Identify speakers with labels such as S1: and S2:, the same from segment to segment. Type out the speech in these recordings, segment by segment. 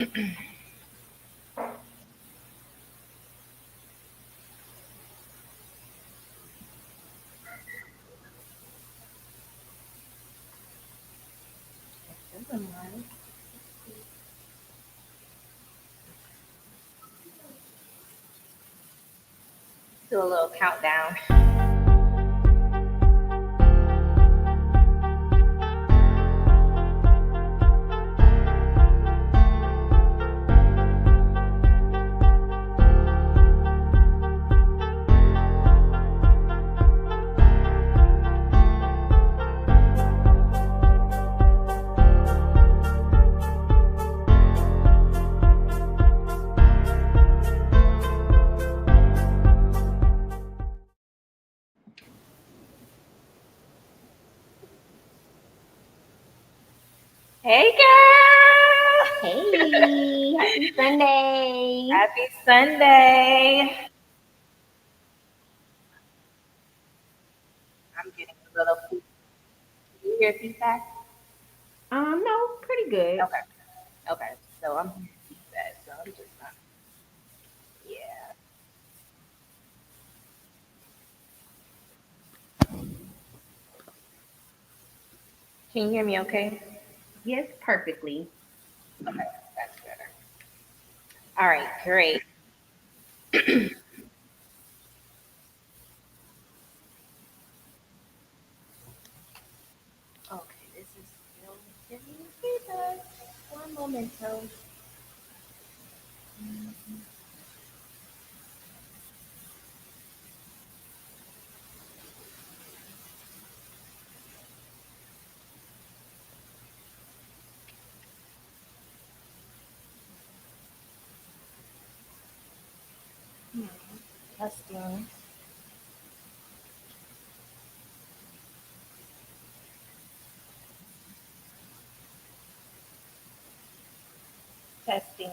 S1: Do a little countdown. Hey, girl.
S2: Hey, happy Sunday.
S1: Happy Sunday. I'm getting a little. You hear feedback?
S2: No, pretty good.
S1: Okay. Okay. So I'm hearing feedback. So I'm just not. Yeah. Can you hear me? Okay.
S2: Yes, perfectly.
S1: Okay. That's better. All right. Great. Okay. This is still giving me feedback. One momento. Testing. Testing.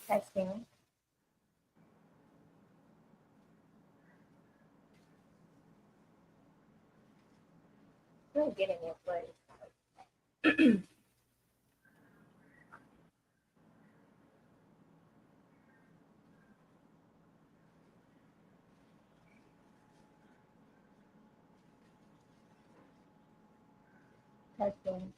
S1: Testing. Still getting it, but testing.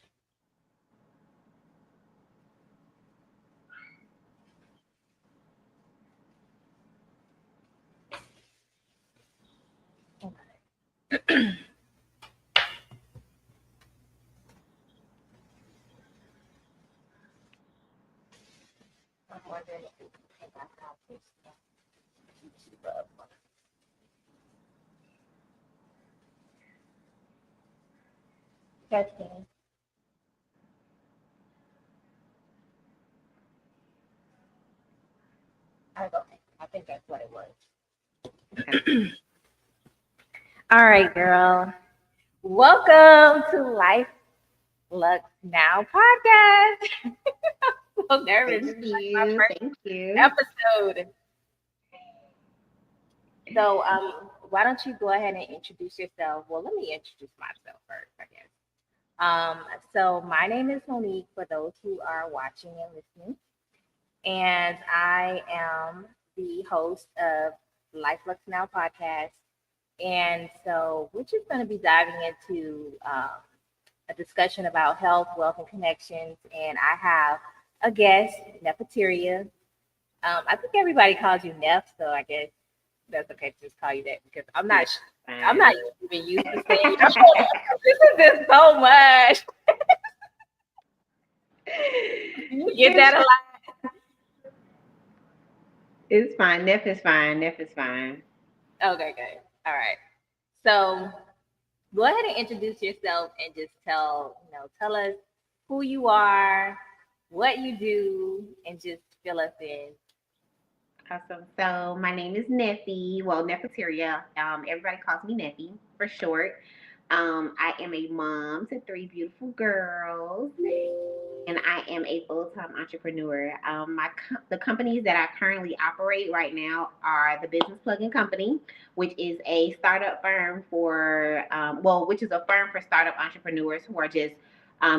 S1: I'm wondering if I have this YouTube up. Testing. Okay. I think that's what it was.
S2: Okay.
S1: All right, girl. Welcome to Life Lux Now podcast. So nervous. This
S2: Thank
S1: is like my
S2: you.
S1: first
S2: Thank you.
S1: episode. So, why don't you go ahead and introduce yourself? Well, let me introduce myself first, I guess. So my name is Monique for those who are watching and listening, and I am the host of Life Lux Now podcast. And so we're just going to be diving into a discussion about health, wealth, and connections. And I have a guest, Nefertiria. I think everybody calls you Nef, so I guess that's okay to just call you that because I'm
S2: Fine.
S1: not even used to saying this is just so much. You get that a
S2: It's,
S1: lot.
S2: it's fine. Neff is fine. Neff is fine.
S1: Okay, good. All right. So go ahead and introduce yourself and just tell us who you are, what you do, and just fill us in.
S2: Awesome. So my name is Neffy. Well, Nefertiria. Everybody calls me Neffy for short. I am a mom to three beautiful girls, and I am a full-time entrepreneur. The companies that I currently operate right now are the Business Plugin Company, which is a startup firm which is a firm for startup entrepreneurs who are just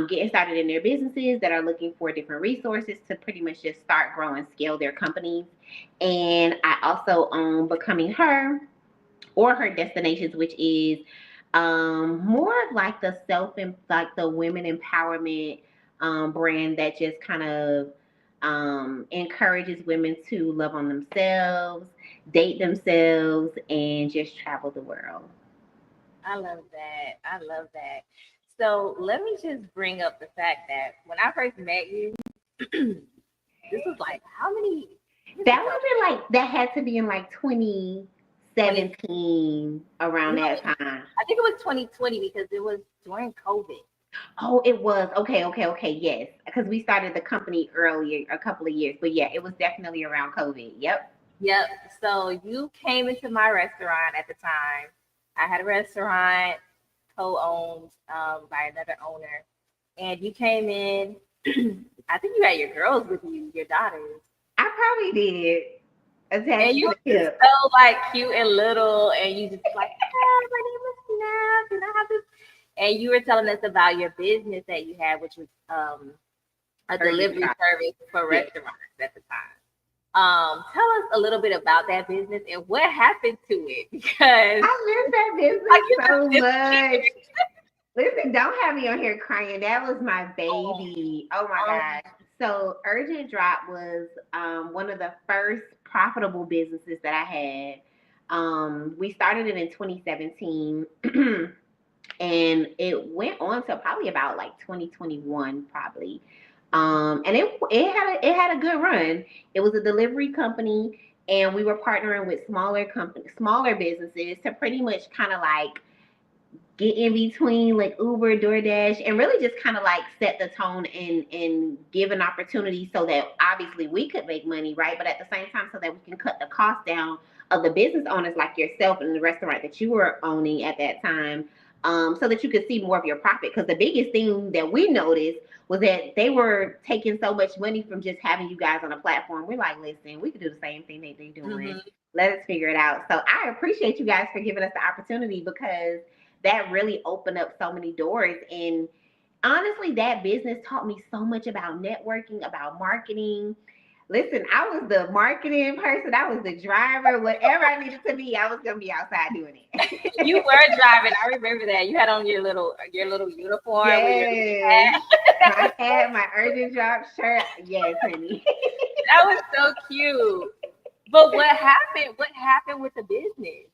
S2: getting started in their businesses that are looking for different resources to pretty much just start, grow, and scale their companies. And I also own Becoming Her or Her Destinations, which is more of like the like the women empowerment brand that just kind of encourages women to love on themselves, date themselves, and just travel the world.
S1: I love that. I love that. So let me just bring up the fact that when I first met you, this was like how many years
S2: That
S1: ago?
S2: was in like that had to be in like
S1: 20,
S2: 2017 around
S1: no,
S2: that time.
S1: I think it was 2020 because it was during COVID.
S2: Oh, it was. Okay, okay, okay. Yes. Because we started the company earlier, a couple of years. But yeah, it was definitely around COVID. Yep.
S1: Yep. So you came into my restaurant at the time. I had a restaurant co-owned by another owner, and you came in. I think you had your girls with you, your daughters,
S2: I probably did.
S1: and
S2: Attached
S1: you
S2: to
S1: were
S2: the
S1: just
S2: hip.
S1: so like cute and little, and you just like, hi, my name is Steph, and I have this. And you were telling us about your business that you had, which was a
S2: Urgent
S1: delivery
S2: shop.
S1: service for
S2: Yes.
S1: restaurants at the time. Tell us a little bit about that business and what happened to it because
S2: I miss that
S1: like
S2: business
S1: you just
S2: so much.
S1: disappeared.
S2: Listen, don't have me on here crying. That was my baby. Oh my
S1: Um,
S2: gosh. So Urgent Drop was one of the first profitable businesses that I had. We started it in 2017 and it went on to probably about like 2021 probably. And it had a good run. It was a delivery company, and we were partnering with smaller businesses to pretty much kind of like get in between like Uber, DoorDash, and really just kind of like set the tone and give an opportunity so that obviously we could make money, right? But at the same time, so that we can cut the cost down of the business owners like yourself and the restaurant that you were owning at that time, so that you could see more of your profit. Because the biggest thing that we noticed was that they were taking so much money from just having you guys on a platform. We're like, listen, we could do the same thing they're doing.
S1: mhm.
S2: Let us figure it out. So I appreciate you guys for giving us the opportunity because that really opened up so many doors. And honestly, that business taught me so much about networking, about marketing. Listen, I was the marketing person, I was the driver, whatever I needed to be, I was gonna be outside doing
S1: You
S2: it.
S1: were driving. I remember that. You had on your little uniform with your
S2: Yes.
S1: hat.
S2: My hat, my urgent drop shirt. Yes, honey.
S1: That was so cute. But what happened? What happened with the business?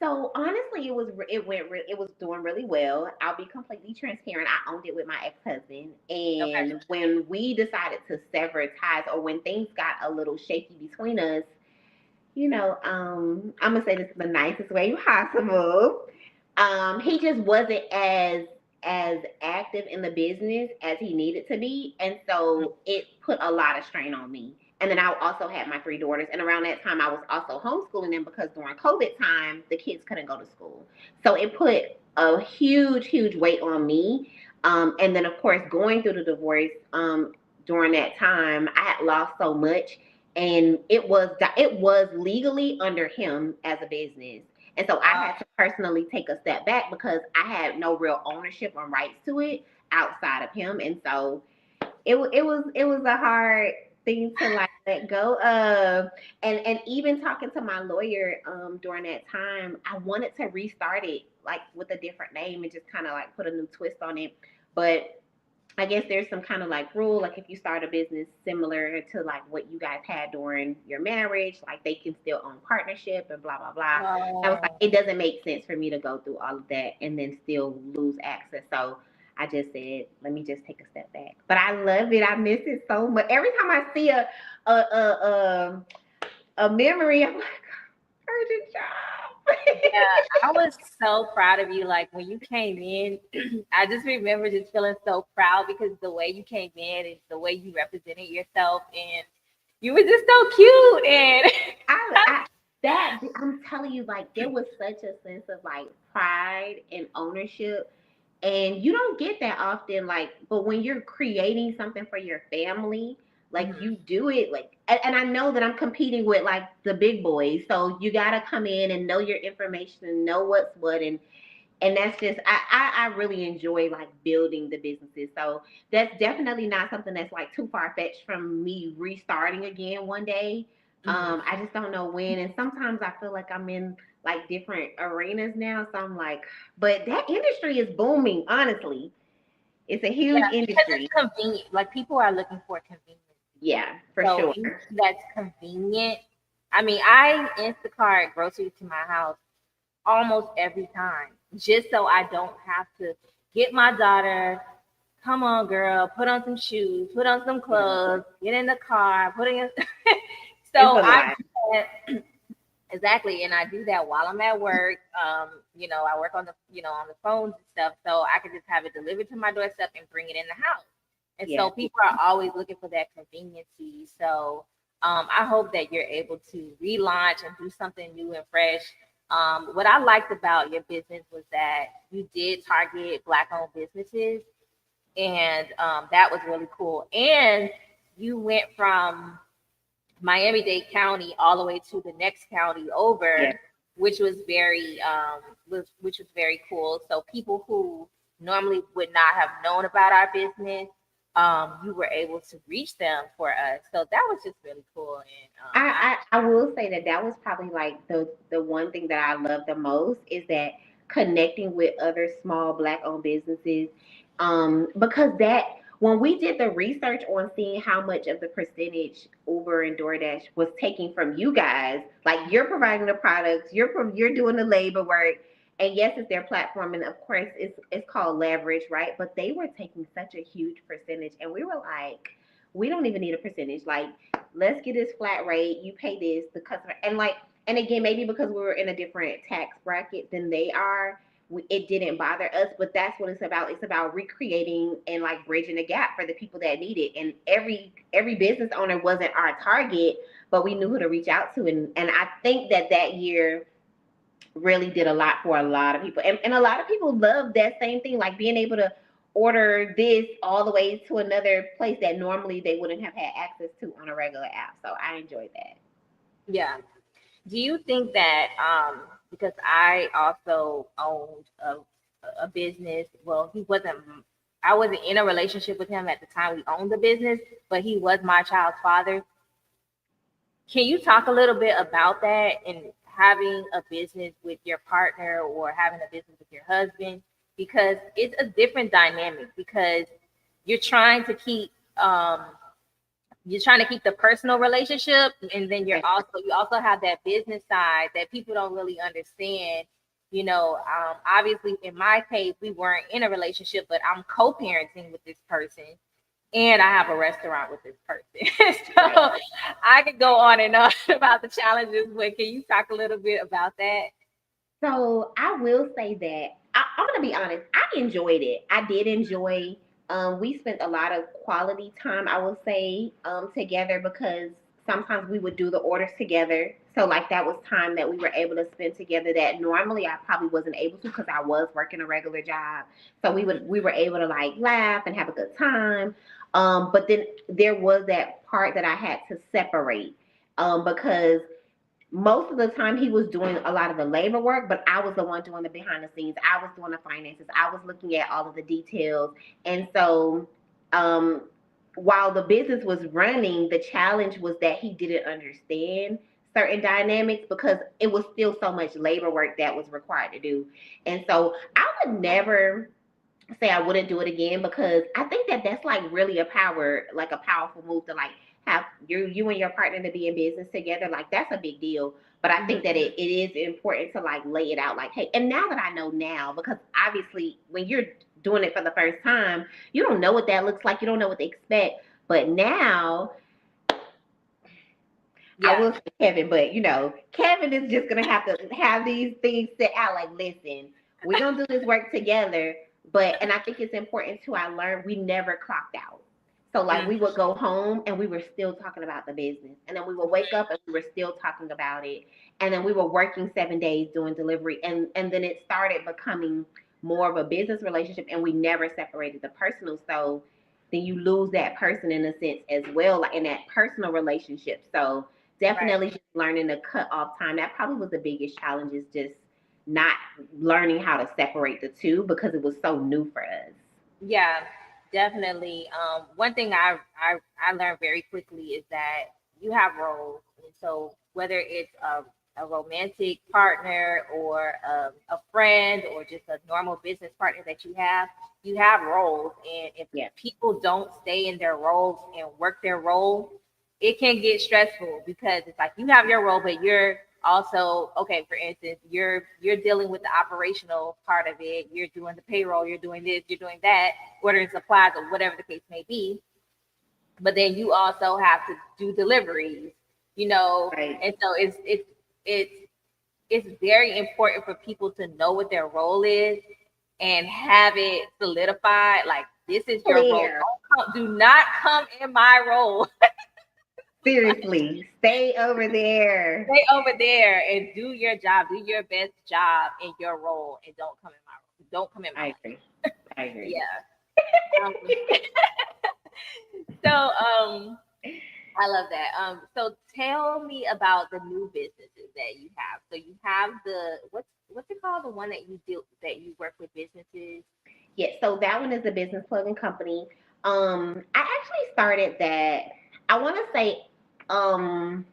S2: So honestly, it was doing really well. I'll be completely transparent. I owned it with my ex-husband,
S1: Okay.
S2: and when we decided to sever ties, or when things got a little shaky between us, I'm gonna say this in the nicest way possible. He just wasn't as active in the business as he needed to be, and so it put a lot of strain on me. And then I also had my three daughters, and around that time I was also homeschooling them because during COVID time the kids couldn't go to school, so it put a huge weight on me. And then of course going through the divorce, during that time I had lost so much, and it was legally under him as a business, and so I had to personally take a step back because I had no real ownership or rights to it outside of him. And so it was a hard thing to like let go of. And even talking to my lawyer during that time, I wanted to restart it like with a different name and just kind of like put a new twist on it. But I guess there's some kind of like rule, like if you start a business similar to like what you guys had during your marriage, like they can still own partnership and blah blah blah. I was like,
S1: Oh,
S2: it doesn't make sense for me to go through all of that and then still lose access. So I just said, let me just take a step back. But I love it. I miss it so much. Every time I see a memory, I'm like, urgent job.
S1: Yeah, I was so proud of you. Like when you came in, I just remember just feeling so proud because the way you came in and the way you represented yourself, and you were just so cute. And
S2: I that I'm telling you, like there was such a sense of like pride and ownership, and you don't get that often. Like, but when you're creating something for your family, like
S1: Mhm.
S2: you do it like, and I know that I'm competing with like the big boys, so you gotta come in and know your information and know what's what, and that's just I really enjoy like building the businesses. So that's definitely not something that's like too far fetched from me restarting again one day.
S1: Mhm.
S2: I just don't know when, and sometimes I feel like I'm in like different arenas now. So I'm like, but that industry is booming. Honestly, it's a
S1: Yeah,
S2: huge
S1: because it's
S2: industry.
S1: convenient. Like people are looking for convenience.
S2: Yeah, for
S1: So
S2: sure.
S1: anything that's convenient. I mean, I Instacart groceries to my house almost every time, just so I don't have to get my daughter. Come on, girl, put on some shoes, put on some
S2: Yeah,
S1: clothes, get in the car, put in.
S2: it's
S1: So
S2: a
S1: I
S2: lot.
S1: do that exactly, and I do that while I'm at work. I work on the phones and stuff, so I can just have it delivered to my doorstep and bring it in the house. And
S2: Yeah.
S1: so people are always looking for that conveniency. So I hope that you're able to relaunch and do something new and fresh. What I liked about your business was that you did target Black-owned businesses, and that was really cool. And you went from Miami-Dade County all the way to the next county over,
S2: Yeah.
S1: which was which was very cool. So people who normally would not have known about our business, you were able to reach them for us. So that was just really cool. And
S2: I will say that that was probably like the one thing that I love the most is that connecting with other small Black owned businesses, because that when we did the research on seeing how much of the percentage Uber and DoorDash was taking from you guys, like you're providing the products, you're doing the labor work, and yes, it's their platform, and of course it's called leverage, right? But they were taking such a huge percentage, and we were like, we don't even need a percentage, like let's get this flat rate. You pay this, the customer, and like, and again, maybe because we were in a different tax bracket than they are, it didn't bother us. But that's what it's about. It's about recreating and like bridging the gap for the people that need it. And every business owner wasn't our target, but we knew who to reach out to. And I think that year really did a lot for a lot of people. And a lot of people love that same thing, like being able to order this all the way to another place that normally they wouldn't have had access to on a regular app. So I enjoyed that.
S1: yeah, do you think that because I also owned a business, well, he wasn't. I wasn't in a relationship with him at the time we owned the business, but he was my child's father. Can you talk a little bit about that and having a business with your partner or having a business with your husband? Because it's a different dynamic because you're trying to keep um, you're trying to keep the personal relationship, and then you also have that business side that people don't really understand. Obviously in my case we weren't in a relationship, but I'm co-parenting with this person and I have a restaurant with this person.
S2: Right.
S1: So I could go on and on about the challenges, but can you talk a little bit about that?
S2: So I will say that I'm gonna be honest. I enjoyed it. I did enjoy. We spent a lot of quality time. I will say together because sometimes we would do the orders together. So like that was time that we were able to spend together that normally I probably wasn't able to because I was working a regular job. So we were able to like laugh and have a good time. But then there was that part that I had to separate because most of the time he was doing a lot of the labor work, but I was the one doing the behind the scenes. I was doing the finances. I was looking at all of the details. And so um while the business was running, the challenge was that he didn't understand certain dynamics because it was still so much labor work that was required to do. And so I would never say I wouldn't do it again because I think that that's like really like a powerful move to like have you and your partner to be in business together. Like that's a big deal. But I think that
S1: Mhm.
S2: it is important to like lay it out like, hey, and now that I know now, because obviously when you're doing it for the first time, you don't know what that looks like. You don't know what to expect. But now I
S1: Yeah.
S2: will say Kevin, but Kevin is just gonna have to have these things set out. Like, listen, we're gonna do this work together. And I think it's important too. I learned we never clocked out. So like
S1: Mm,
S2: we would go home and we were still talking about the business, and then we would wake up and we were still talking about it, and then we were working 7 days doing delivery, and then it started becoming more of a business relationship, and we never separated the personal. So then you lose that person in a sense as well, like in that personal relationship. So
S1: right.
S2: definitely just learning to cut off time. That probably was the biggest challenge, is just not learning how to separate the two because it was so new for us.
S1: Yeah, definitely. One thing I learned very quickly is that you have roles, and so whether it's a romantic partner or a friend or just a normal business partner that you have roles, and if
S2: Yeah.
S1: people don't stay in their roles and work their role, it can get stressful because it's like you have your role, but you're also okay. For instance, you're dealing with the operational part of it. You're doing the payroll. You're doing this. You're doing that. Ordering supplies or whatever the case may be. But then you also have to do deliveries. You know,
S2: Right.
S1: and so it's it's very important for people to know what their role is and have it solidified. Like this is your role.
S2: Clear.
S1: Do not come in my role.
S2: Seriously. Stay over there.
S1: Stay over there and do your job. Do your best job in your role, and don't come in my role. Don't come in my
S2: I
S1: lane.
S2: agree. I agree.
S1: Yeah. Um, so I love that. So tell me about the new businesses that you have. So you have the what's it called? The one that you do that you work with businesses.
S2: Yeah, so that one is a business plugging company. I actually started that, I want to say, um,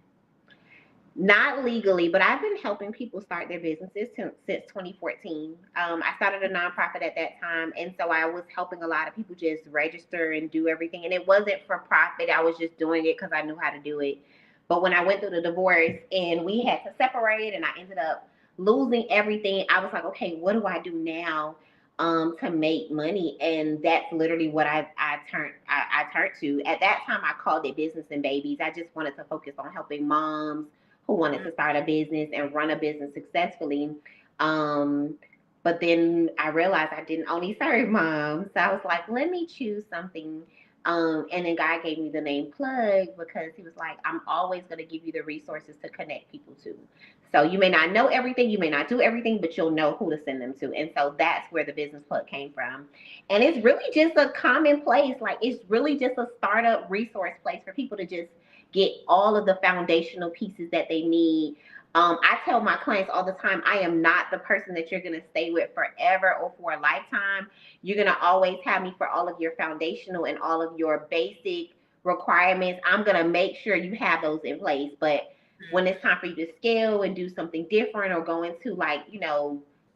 S2: not legally, but I've been helping people start their businesses since 2014. I started a nonprofit at that time, and so I was helping a lot of people just register and do everything. And it wasn't for profit; I was just doing it because I knew how to do it. But when I went through the divorce and we had to separate, and I ended up losing everything, I was like, okay, what do I do now? To make money, and that's literally what I turned to. At that time, I called it Business and Babies. I just wanted to focus on helping moms who wanted
S1: Mm,
S2: to start a business and run a business successfully. Um, but then I realized I didn't only serve moms. So I was like, let me choose something. And then God gave me the name Plug because he was like, I'm always going to give you the resources to connect people to. So you may not know everything, you may not do everything, but you'll know who to send them to. And so that's where the business plug came from. And it's really just a common place. Like it's really just a startup resource place for people to just get all of the foundational pieces that they need. I tell my clients all the time, I am not the person that you're going to stay with forever or for a lifetime. You're going to always have me for all of your foundational and all of your basic requirements. I'm going to make sure you have those in place. But when it's time for you to scale and do something different or go into like,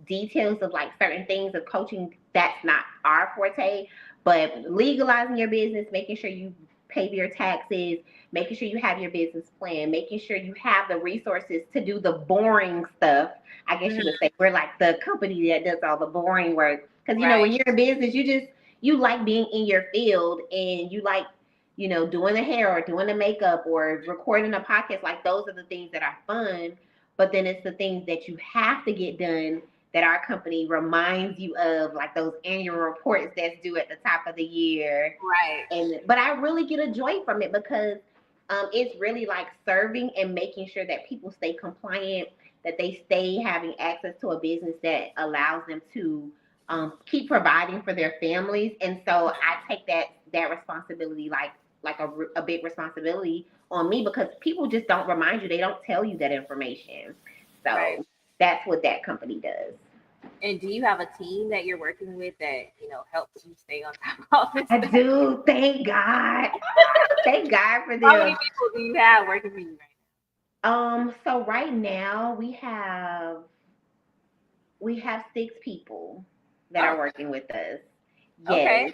S2: details of like certain things of coaching, that's not our forte. But legalizing your business, making sure you pay your taxes, making sure you have your business plan, making sure you have the resources to do the boring stuff. I guess you
S1: mhm.
S2: would say we're like the company that does all the boring work. Because when
S1: Right.
S2: you're in business, you like being in your field and you like doing the hair or doing the makeup or recording a podcast. Like those are the things that are fun. But then it's the things that you have to get done that our company reminds you of, like those annual reports that's due at the top of the year.
S1: Right.
S2: But I really get a joy from it because it's really like serving and making sure that people stay compliant, that they stay having access to a business that allows them to keep providing for their families. And so I take that responsibility like a big responsibility on me because people just don't remind you. They don't tell you that information.
S1: Right.
S2: So that's what that company does.
S1: And do you have a team that you're working with that helps you stay on top of all this
S2: I
S1: stuff?
S2: do. Thank God. Thank God for
S1: How many
S2: them.
S1: people do you have working for you
S2: So right now we have 6 people that
S1: right
S2: are working with us.
S1: now? Oh, okay.
S2: Yes.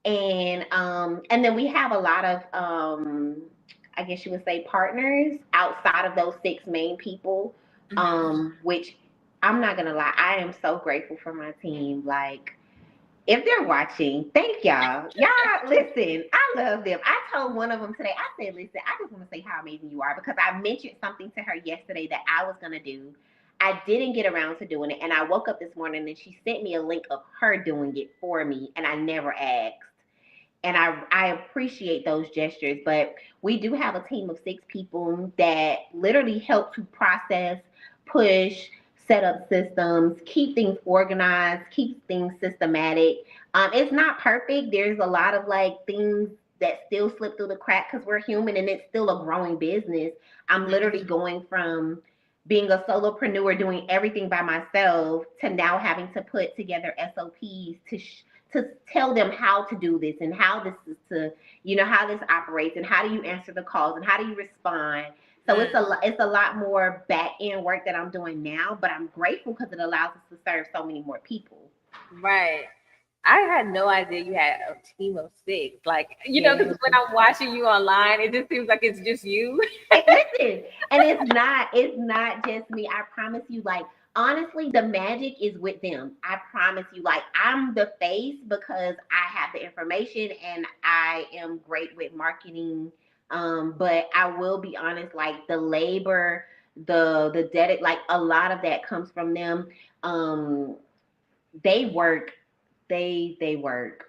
S2: And then we have a lot of I guess you would say partners outside of those 6 main people.
S1: Hmm.
S2: Which I'm not gonna lie, I am so grateful for my team. Like If they're watching, thank y'all. Y'all, listen, I love them. I told one of them today, I said, listen, I just want to say how amazing you are because I mentioned something to her yesterday that I was going to do. I didn't get around to doing it. And I woke up this morning and she sent me a link of her doing it for me. And I never asked. And I appreciate those gestures. But we do have a team of 6 people that literally help to process, push, set up systems, keep things organized, keep things systematic. It's not perfect. There's a lot of like things that still slip through the crack because we're human and it's still a growing business. I'm literally going from being a solopreneur doing everything by myself to now having to put together SOPs to tell them how to do this and how this is to how this operates and how do you answer the calls and how do you respond. So it's a lot more back end work that I'm doing now, but I'm grateful because it allows us to serve so many more people.
S1: Right. I had no idea you had a team of 6. Like,
S2: Yeah.
S1: because when I'm watching you online, it just seems like it's just you.
S2: And listen, and it's not just me. I promise you, like honestly, the magic is with them. I promise you, like I'm the face because I have the information and I am great with marketing. But I will be honest, like the labor, the dedic, like a lot of that comes from them. Um, they work, they work.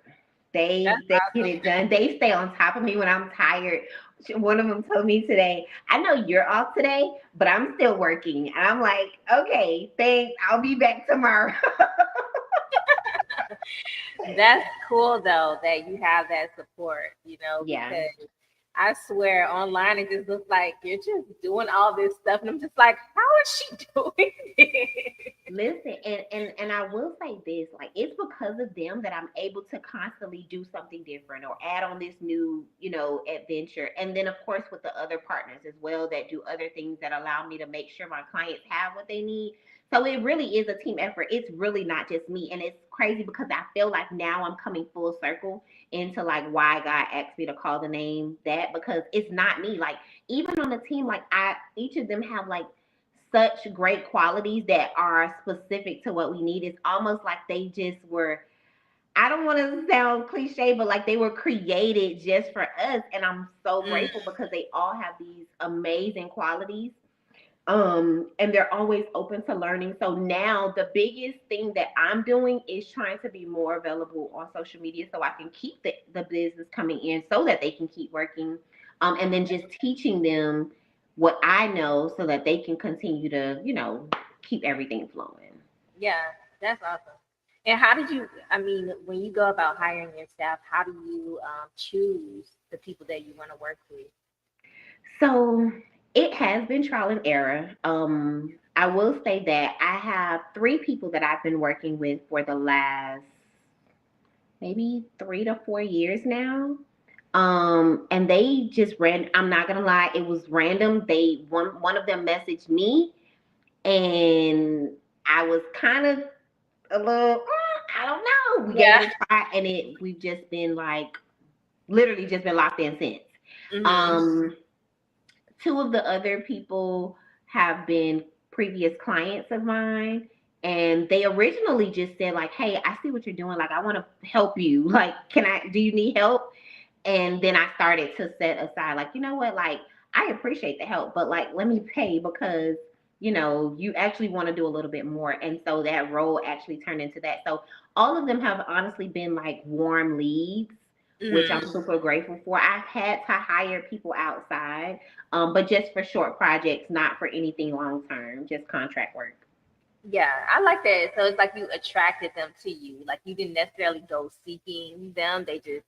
S1: That's
S2: They get it done. They stay on top of me when I'm tired. One of them told me today, I know you're off today, but I'm still working. And I'm like, okay, thanks. I'll be back tomorrow.
S1: That's cool though that you have that support,
S2: Yeah.
S1: because I swear online it just looks like you're just doing all this stuff, and I'm just like, how is she doing it?
S2: Listen, and I will say this, like it's because of them that I'm able to constantly do something different or add on this new, adventure. And then of course with the other partners as well that do other things that allow me to make sure my clients have what they need. So it really is a team effort. It's really not just me. And it's crazy because I feel like now I'm coming full circle into like why God asked me to call the name that because it's not me. Like even on the team, like I each of them have like such great qualities that are specific to what we need. It's almost like they just were, I don't want to sound cliche, but like they were created just for us. And I'm so
S1: Mm,
S2: grateful because they all have these amazing qualities. And they're always open to learning. So now the biggest thing that I'm doing is trying to be more available on social media so I can keep the business coming in so that they can keep working. And then just teaching them what I know so that they can continue to, keep everything flowing.
S1: yeah, that's awesome. And how did you? I mean, when you go about hiring your staff, how do you choose the people that you want to work with?
S2: So it has been trial and error. I will say that I have 3 people that I've been working with for the last maybe 3 to 4 years now. And they just ran. I'm not gonna lie, it was random. One of them messaged me, and I was kind of a little. I don't know. We gave
S1: Yeah.
S2: it a try, and we've just been like literally just been locked in since.
S1: Hmm.
S2: Um, 2 of the other people have been previous clients of mine, and they originally just said like, "Hey, I see what you're doing. Like, I want to help you. Like, can I? Do you need help?" And then I started to set aside, like, you know what, like, I appreciate the help, but like, let me pay because, you actually want to do a little bit more. And so that role actually turned into that. So all of them have honestly been like warm leads, which I'm
S1: Hmm.
S2: super grateful for. I've had to hire people outside, but just for short projects, not for anything long term, just contract work.
S1: Yeah, I like that. So it's like you attracted them to you. Like you didn't necessarily go seeking them. They just,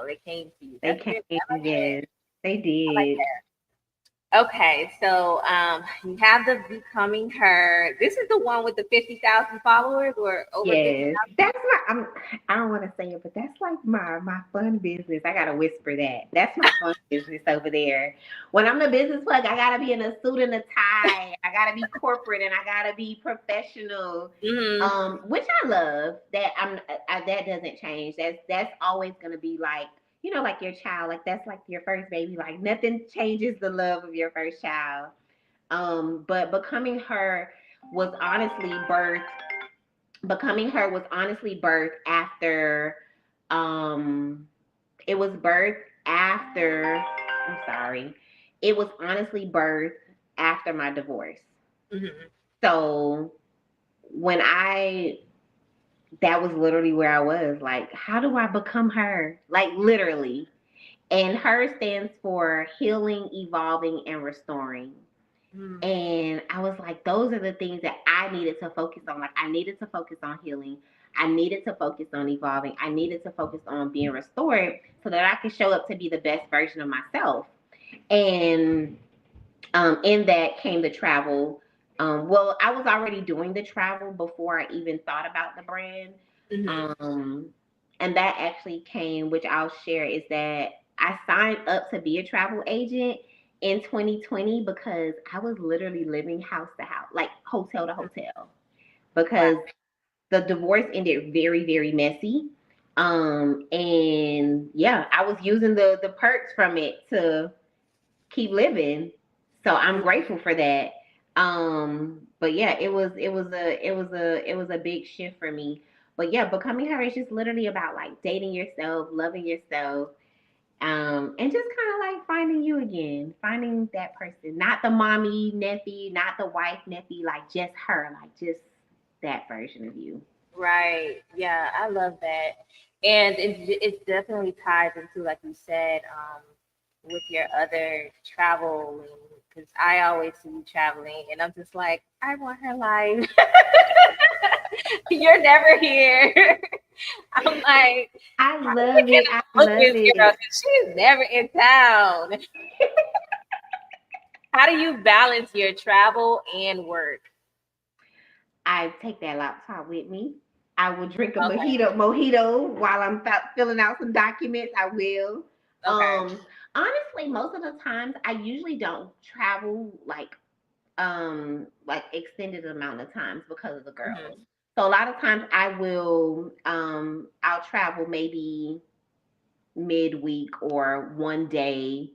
S1: they came to you.
S2: They
S1: That's
S2: came,
S1: good. I like that.
S2: yes, they
S1: I like
S2: did.
S1: that. Okay, so you have the becoming her. This is the one with the 50,000 followers or over 50.
S2: Yes, that's my. I don't want to say it, but that's like my fun business. I gotta whisper that. That's my fun business over there. When I'm the business plug, I gotta be in a suit and a tie. I gotta be corporate and I gotta be professional.
S1: Hmm.
S2: Which I love. That doesn't change. That's always gonna be like like your child. Like that's like your first baby. Like nothing changes the love of your first child. But becoming her was honestly birthed Becoming Her was honestly birthed after um it was birthed after I'm sorry. It was honestly birthed after my divorce.
S1: Mm-hmm.
S2: So when I that was literally where I was like, how do I become her? Like literally. And her stands for healing, evolving, and restoring.
S1: Mm-hmm.
S2: And I was like, those are the things that I needed to focus on. Like, I needed to focus on healing. I needed to focus on evolving. I needed to focus on being restored so that I could show up to be the best version of myself. And in that came the travel. Well, I was already doing the travel before I even thought about the brand.
S1: Mm-hmm.
S2: Um, and that actually came, which I'll share, is that I signed up to be a travel agent in 2020 because I was literally living house to house, like hotel to hotel,
S1: Wow.
S2: because the divorce ended very, very messy. And yeah, I was using the perks from it to keep living. So I'm grateful for that. But yeah, it was a big shift for me. But yeah, becoming her is just literally about like dating yourself, loving yourself, and just kind of like finding you again, finding that person, not the mommy nephew, not the wife nephew, like just her, like just that version of you.
S1: Right. Yeah, I love that. And it definitely ties into, like you said, with your other traveling, because I always see you traveling, and I'm just like, I want her life. You're never here. I'm like,
S2: I
S1: how are you
S2: love it.
S1: gonna
S2: I
S1: book
S2: love
S1: this girl?
S2: it.
S1: 'Cause she's never in town. How do you balance your travel and work?
S2: I take that laptop with me. I will drink a
S1: Okay.
S2: mojito while I'm filling out some documents. I will.
S1: Okay.
S2: Um, Honestly, most of the times I usually don't travel like extended amount of times because of the girls.
S1: Hmm.
S2: So a lot of times I'll travel maybe midweek or one day,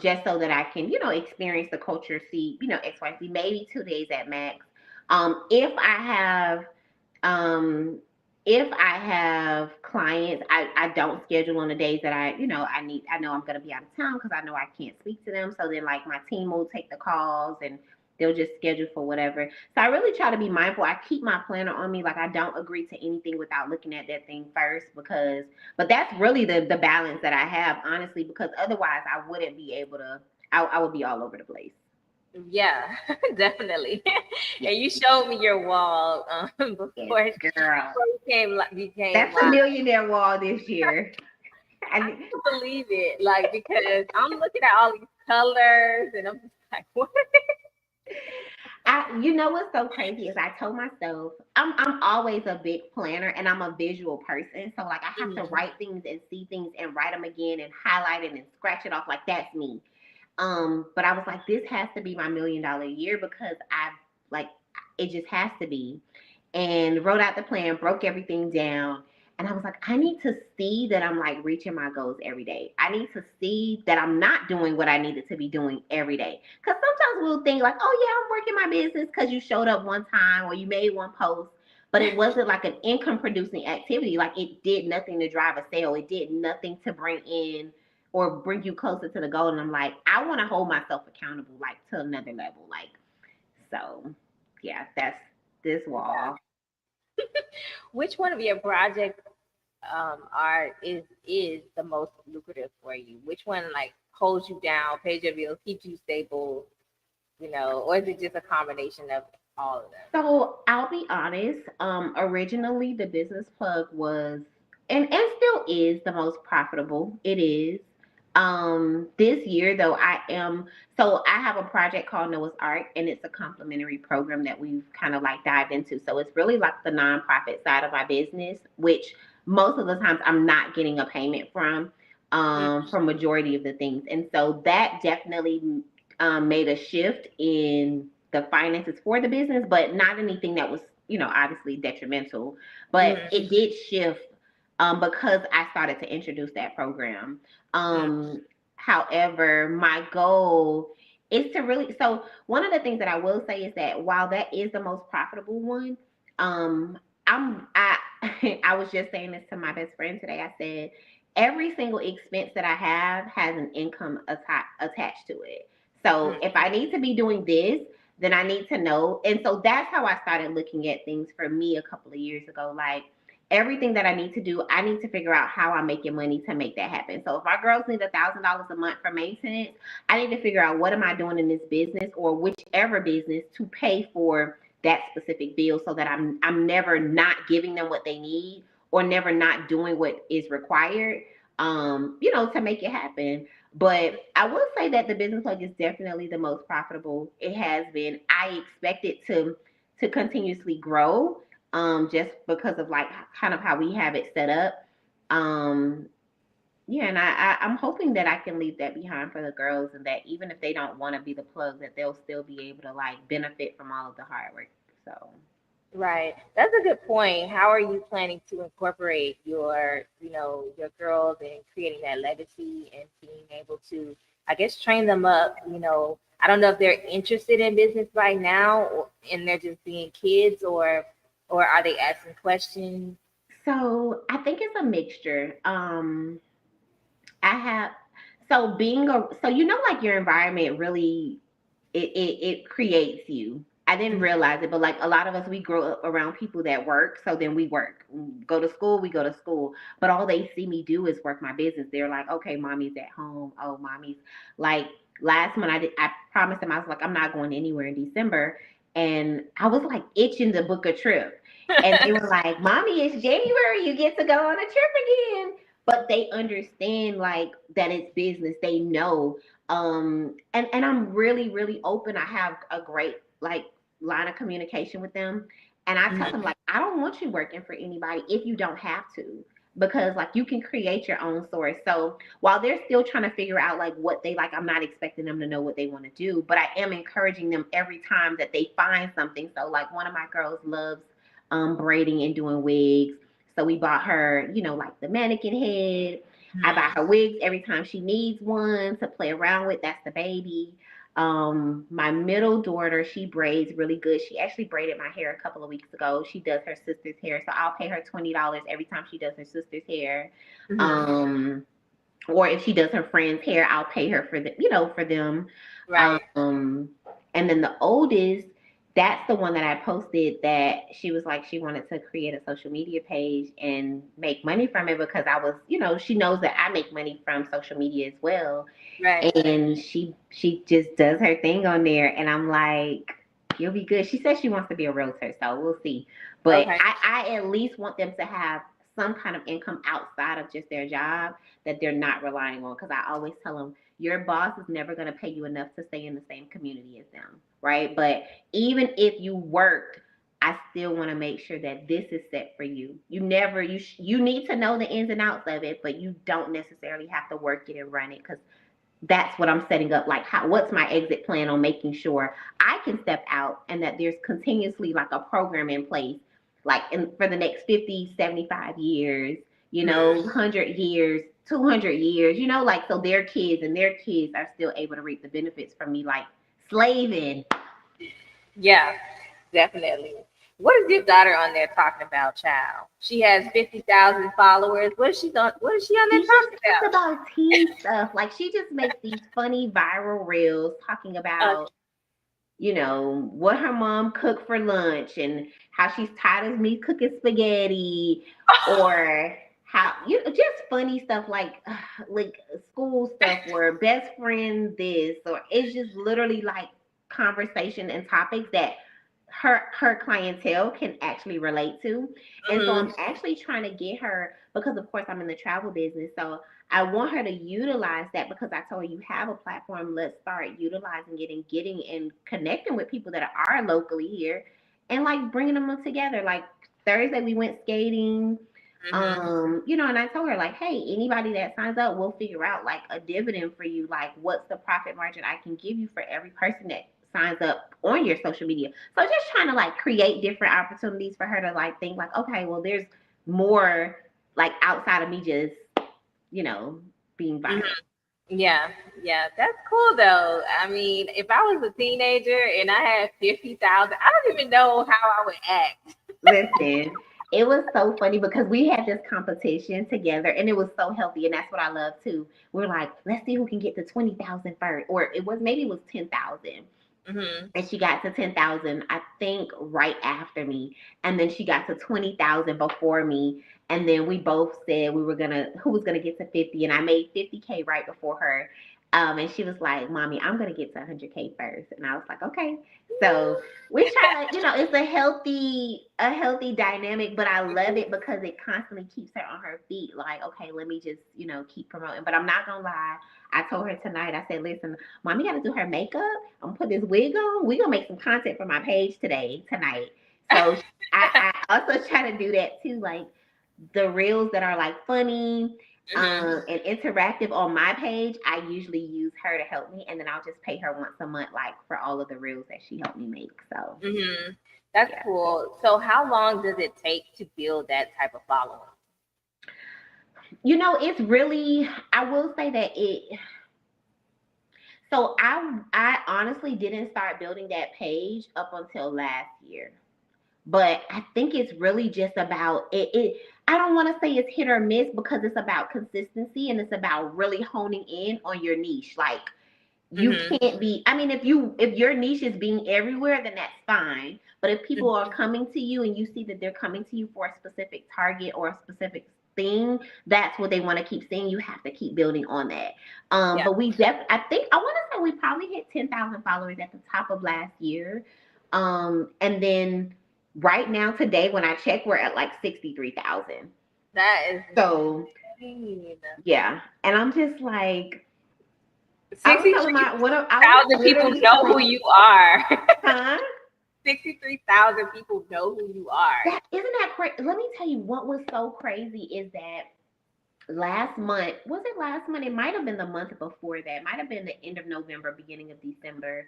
S2: just so that I can, experience the culture, see, XYZ, maybe 2 days at max. If I have um, if I have clients, I don't schedule on the days that I know I'm going to be out of town because I know I can't speak to them. So then, like, my team will take the calls and they'll just schedule for whatever. So I really try to be mindful. I keep my planner on me. Like, I don't agree to anything without looking at that thing first but that's really the balance that I have, honestly, because otherwise I wouldn't be able to, I would be all over the place.
S1: Yeah, definitely.
S2: Yeah.
S1: And you showed me your wall
S2: Yes,
S1: before
S2: girl.
S1: you became
S2: That's the
S1: live.
S2: millionaire wall this year.
S1: I
S2: I,
S1: can't believe it, like because I'm looking at all these colors and I'm just like, what?
S2: you know what's so crazy is I told myself I'm always a big planner and I'm a visual person. So like I have to
S1: Mhm.
S2: write things and see things and write them again and highlight it and scratch it off. Like that's me. But I was like, this has to be my $1 million year because like it just has to be. And wrote out the plan, broke everything down. And I was like, I need to see that I'm like reaching my goals every day. I need to see that I'm not doing what I needed to be doing every day. Because sometimes we'll think like, oh yeah, I'm working my business because you showed up one time or you made one post. But it wasn't like an income producing activity. Like it did nothing to drive a sale. It did nothing to bring in or bring you closer to the goal. And I'm like, I want to hold myself accountable, like to another level. Like, so yeah, that's this wall.
S1: Which one of your projects are is the most lucrative for you? Which one like holds you down, pays your bills, keeps you stable, or is it just a combination of all of them?
S2: So I'll be honest. Originally the business plug was and still is the most profitable. It is. This year though, I have a project called Noah's Ark, and it's a complimentary program that we've kind of like dived into. So it's really like the nonprofit side of my business, which most of the times I'm not getting a payment from majority of the things, and so that definitely made a shift in the finances for the business, but not anything that was, obviously detrimental. But
S1: Mm-hmm.
S2: it did shift because I started to introduce that program. However, my goal is to really. So one of the things that I will say is that while that is the most profitable one, I I was just saying this to my best friend today. I said every single expense that I have has an income attached to it. So
S1: Mm,
S2: if I need to be doing this, then I need to know. And so that's how I started looking at things for me a couple of years ago. Like everything that I need to do, I need to figure out how I'm making money to make that happen. So if my girls need $1,000 a month for maintenance, I need to figure out what am I doing in this business or whichever business to pay for that specific bill so that I'm never not giving them what they need or never not doing what is required to make it happen. But I will say that the business plug is definitely the most profitable it has been. I expect it to continuously grow just because of like kind of how we have it set up. Um yeah, and I'm hoping that I can leave that behind for the girls and that even if they don't want to be the plug, that they'll still be able to like benefit from all of the hard work. So
S1: right. That's a good point. How are you planning to incorporate your girls and creating that legacy and being able to, I guess, train them up? I don't know if they're interested in business right now and they're just being kids, or are they asking questions?
S2: so I think it's a mixture. I have so being a so like your environment really it creates you. I didn't
S1: Mhm.
S2: realize it, but like a lot of us, we grow up around people that work. So then we work, go to school, we go to school. But all they see me do is work my business. They're like, okay, mommy's at home. Oh, mommy's like last month. I promised them I was like, I'm not going anywhere in December, and I was like itching to book a trip. And they were like, mommy, it's January. You get to go on a trip again. But they understand like that it's business. They know and I'm really really open. I have a great like line of communication with them, and I tell them
S1: Mhm.
S2: like I don't want you working for anybody if you don't have to, because like you can create your own source. So while they're still trying to figure out like what they like, I'm not expecting them to know what they want to do, but I am encouraging them every time that they find something. So like one of my girls loves braiding and doing wigs, so we bought her like the mannequin head. I buy
S1: Mhm.
S2: her wigs every time she needs one to play around with. That's the baby. My middle daughter, she braids really good. She actually braided my hair a couple of weeks ago. She does her sister's hair, so I'll pay her $20 every time she does her sister's hair.
S1: Mhm.
S2: Um, or if she does her friend's hair, I'll pay her for for them.
S1: Right.
S2: Um, and then the oldest, that's the one that I posted that she was like she wanted to create a social media page and make money from it because I was, she knows that I make money from social media as well.
S1: Right.
S2: And she just does her thing on there, and I'm like, you'll be good. She says she wants to be a realtor, so we'll see. But
S1: Okay.
S2: I at least want them to have some kind of income outside of just their job that they're not relying on. Because I always tell them, your boss is never going to pay you enough to stay in the same community as them, right? But even if you worked, I still want to make sure that this is set for you. You need to know the ins and outs of it, but you don't necessarily have to work it and run it because that's what I'm setting up. Like, what's my exit plan on making sure I can step out and that there's continuously like a program in place, like for the next 50, 75 years,
S1: Mhm.
S2: 100 years, 200 years, like so their kids and their kids are still able to reap the benefits from me, like slaving.
S1: Yeah, definitely. What is your daughter on there talking about, child? She has 50,000 followers. What is she on there
S2: She just
S1: talking
S2: talks about teen stuff. Like she just makes these funny viral reels talking
S1: about?
S2: about what her mom cooked for lunch and how she's tired of me cooking spaghetti, or how just funny stuff like school stuff where best friend this, or it's just literally like conversation and topics that her clientele can actually relate to. And so
S1: Mhm.
S2: I'm actually trying to get her, because of course I'm in the travel business, so I want her to utilize that because I told her you have a platform. Let's start utilizing it and getting and connecting with people that are locally here and like bringing them together. Like Thursday, we went skating.
S1: Mhm.
S2: And I told her like, hey, anybody that signs up, we'll figure out like a dividend for you. Like, what's the profit margin I can give you for every person that signs up on your social media? So just trying to like create different opportunities for her to like think like, okay, well, there's more like outside of me just you know, being
S1: Mhm.
S2: viral.
S1: Yeah, yeah, that's cool though. I mean, if I was a teenager and I had 50,000, I don't even know how I would act.
S2: Listen, It was so funny because we had this competition together and it was so healthy. And that's what I love too. We're like, let's see who can get to 20,000 first. Or maybe it was 10,000.
S1: Mm-hmm.
S2: And she got to 10,000, I think, right after me. And then she got to 20,000 before me. And then we both said who was gonna get to 50, and I made 50K right before her. And she was like, "Mommy, I'm gonna get to 100K first." And I was like, "Okay." So we try to, it's a healthy dynamic, but I love it because it constantly keeps her on her feet. Like, okay, let me just, keep promoting. But I'm not gonna lie. I told her tonight. I said, "Listen, Mommy got to do her makeup. I'm gonna put this wig on. We're gonna make some content for my page tonight." So I also try to do that too, like the reels that are like funny
S1: Mm-hmm.
S2: and interactive on my page. I usually use her to help me, and then I'll just pay her once a month, like for all of the reels that she helped me make. So
S1: Mm-hmm. That's
S2: yeah,
S1: cool. So how long does it take to build that type of following?
S2: it's really. I will say that it. So I honestly didn't start building that page up until last year. But I think it's really just about it. I don't want to say it's hit or miss because it's about consistency and it's about really honing in on your niche. Like you
S1: Mm-hmm.
S2: can't be. I mean, if your niche is being everywhere, then that's fine. But if people are coming to you and you see that they're coming to you for a specific target or a specific thing, that's what they want to keep seeing. You have to keep building on that.
S1: Yeah.
S2: But I think I want to say we probably hit 10,000 followers at the top of last year. And then right now today when I check, we're at like 63,000.
S1: That is
S2: So
S1: insane.
S2: yeah, and I'm just like I was telling my what I was
S1: 63,000 people
S2: literally
S1: know who
S2: telling
S1: you are.
S2: huh
S1: 63,000 people know who you are.
S2: that isn't that crazy. Let me tell you what was so crazy is that last month, was it last month? It might have been the month before that. It might have been the end of November, beginning of December.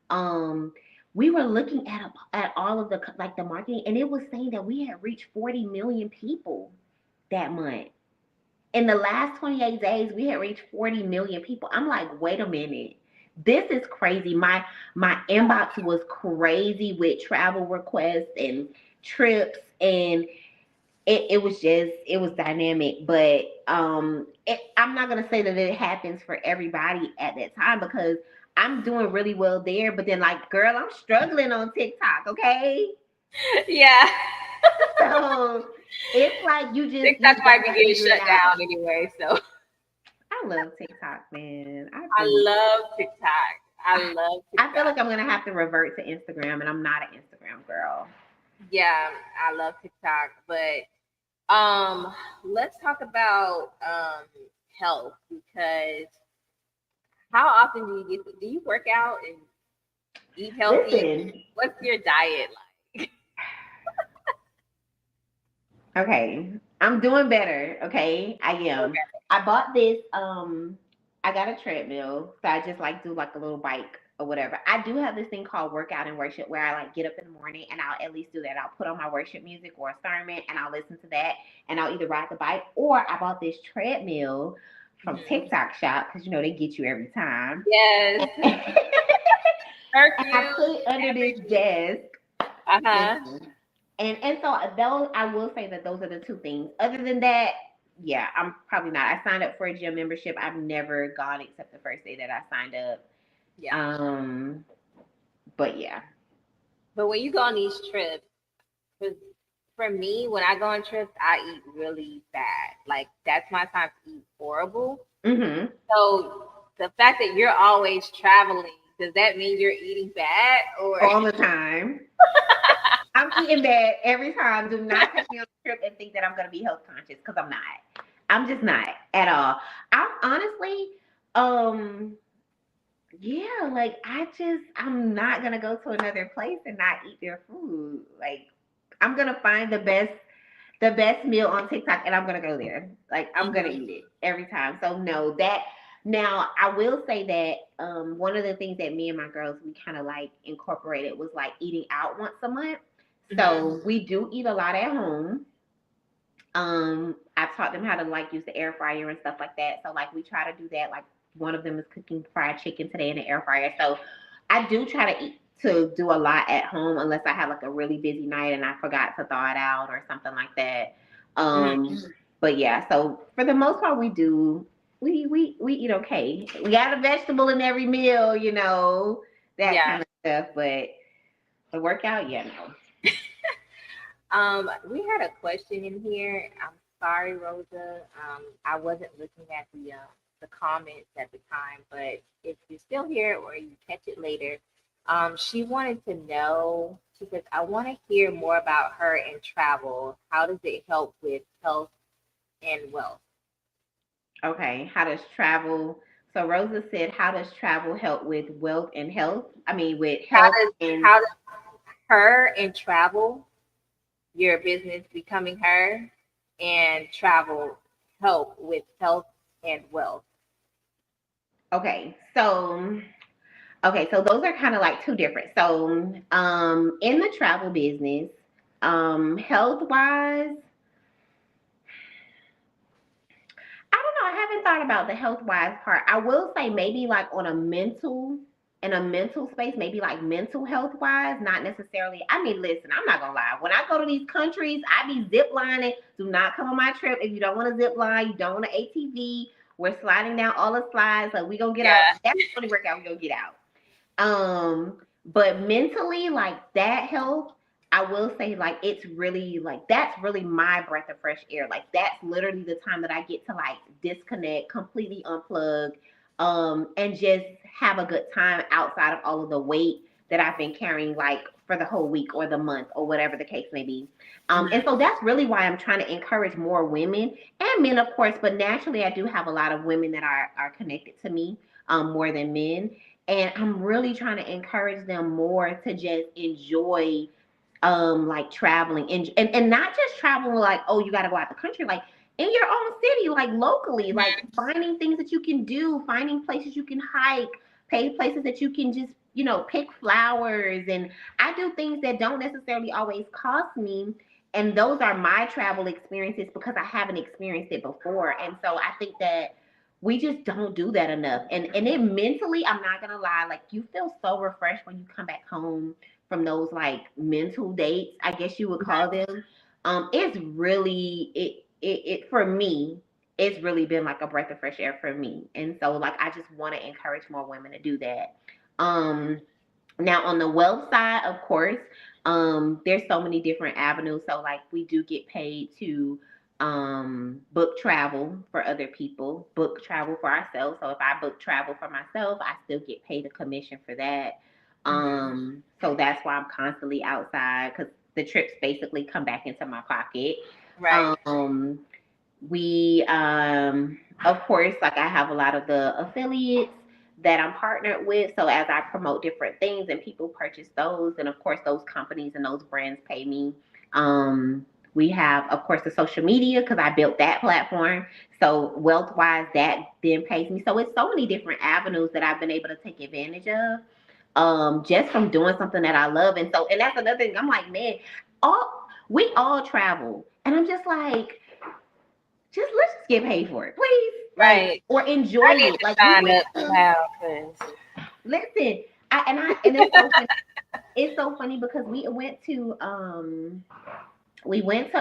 S2: Um, we were looking at all of the like the marketing, and it was saying that we had reached 40 million people that month. In the last 28 days, we had reached 40 million people. I'm like, wait a minute. This is crazy. My inbox was crazy with travel requests and trips, and it was dynamic. But I'm not gonna say that it happens for everybody at that time because I'm doing really well there, but then like girl, I'm struggling on TikTok, okay?
S1: Yeah.
S2: So it's like you
S1: TikTok might be
S2: gotta
S1: getting
S2: figure it
S1: shut
S2: out.
S1: down anyway. So
S2: I love TikTok, man. I
S1: I
S2: do.
S1: love TikTok. I love
S2: I feel
S1: TikTok.
S2: like I'm gonna have to revert to Instagram, and I'm not an Instagram girl.
S1: Yeah, I love TikTok. But let's talk about health because how often do you work out and eat healthy?
S2: Listen,
S1: What's your diet like?
S2: okay, I'm doing better. Okay, I am.
S1: Okay.
S2: I bought this. I got a treadmill, so I just like do like a little bike or whatever. I do have this thing called workout and worship where I like get up in the morning and I'll at least do that. I'll put on my worship music or a sermon and I'll listen to that and I'll either ride the bike or I bought this treadmill from
S1: Mhm.
S2: TikTok Shop because they get you every time.
S1: Yes,
S2: And I
S1: Hercules
S2: put it under
S1: every
S2: this
S1: week.
S2: desk.
S1: Uh-huh.
S2: Listen, and so those I will say that those are the two things. Other than that, yeah, I'm probably not. I signed up for a gym membership. I've never gone except the first day that I signed up.
S1: Yeah.
S2: Um, but yeah.
S1: But when you go on these trips, 'cause for me, when I go on trips, I eat really bad. Like that's my time to eat horrible.
S2: Hmm.
S1: So the fact that you're always traveling, does that mean you're eating bad or
S2: All the time. I'm eating bad every time. Do not take me on a trip and think that I'm gonna be health conscious because I'm not. I'm just not at all. I'm honestly, um, yeah, like I'm not gonna go to another place and not eat their food. Like I'm gonna find the best meal on TikTok and I'm gonna go there. Like I'm gonna
S1: Mhm.
S2: eat it every time. So no, that now I will say that one of the things that me and my girls we kind of like incorporated was like eating out once a month.
S1: Mhm.
S2: So we do eat a lot at home. I've taught them how to like use the air fryer and stuff like that. So like we try to do that. Like one of them is cooking fried chicken today in the air fryer. So I do try to eat. to do a lot at home unless I have like a really busy night and I forgot to thaw it out or something like that.
S1: Mhm.
S2: But yeah, so for the most part, we eat okay. We got a vegetable in every meal, that
S1: Yeah.
S2: kind of stuff. But the workout, yeah, no.
S1: We had a question in here. I'm sorry, Rosa. I wasn't looking at the comments at the time, but if you're still here or you catch it later, she wanted to know. She says, "I want to hear more about her and travel. How does it help with health and wealth?"
S2: Okay, how does travel? So Rosa said, how does travel help with wealth and health? I mean, with
S1: How
S2: health
S1: does
S2: and
S1: how does her and travel, your business becoming her, and travel help with health and wealth?
S2: okay. So those are kind of like two different. So, in the travel business, health wise, I don't know. I haven't thought about the health wise part. I will say maybe like in a mental space, maybe like mental health wise, not necessarily. I mean, listen, I'm not gonna lie. When I go to these countries, I be zip lining. Do not come on my trip if you don't want to zip line. You don't want an ATV. We're sliding down all the slides. Like we gonna get out.
S1: Yeah.
S2: That's the only workout we gonna get out. But mentally, like that health, I will say, like it's really like that's really my breath of fresh air. Like that's literally the time that I get to like disconnect, completely unplug, and just have a good time outside of all of the weight that I've been carrying, like for the whole week or the month or whatever the case may be. And
S1: Mhm.
S2: so that's really why I'm trying to encourage more women and men, of course. But naturally, I do have a lot of women that are connected to me, more than men, and I'm really trying to encourage them more to just enjoy like traveling and not just traveling like, oh, you got to go out the country, like in your own city, like locally, like finding things that you can do, finding places you can hike, pay places that you can just pick flowers. And I do things that don't necessarily always cost me, and those are my travel experiences because I haven't experienced it before. And so I think that we just don't do that enough. And it mentally, I'm not gonna lie, like you feel so refreshed when you come back home from those like mental dates, I guess you would call them. It's really it for me, it's really been like a breath of fresh air for me. And so like I just want to encourage more women to do that. Um Now on the wealth side, of course, there's so many different avenues. So like we do get paid to book travel for other people, book travel for ourselves. So if I book travel for myself, I still get paid a commission for that.
S1: Mhm.
S2: So that's why I'm constantly outside because the trips basically come back into my pocket.
S1: Right.
S2: Um, we of course, like I have a lot of the affiliates that I'm partnered with, so as I promote different things and people purchase those, and of course those companies and those brands pay me. We have of course the social media because I built that platform, so wealth wise that then pays me. So it's so many different avenues that I've been able to take advantage of, just from doing something that I love. And so, and that's another thing, I'm like, man, all we all travel, and I'm just like, just let's just get paid for it, please. Like,
S1: Right.
S2: or enjoy
S1: I need
S2: it.
S1: to
S2: Like we
S1: sign
S2: went
S1: up
S2: to
S1: now because
S2: listen. And it's so funny. It's so funny because we went to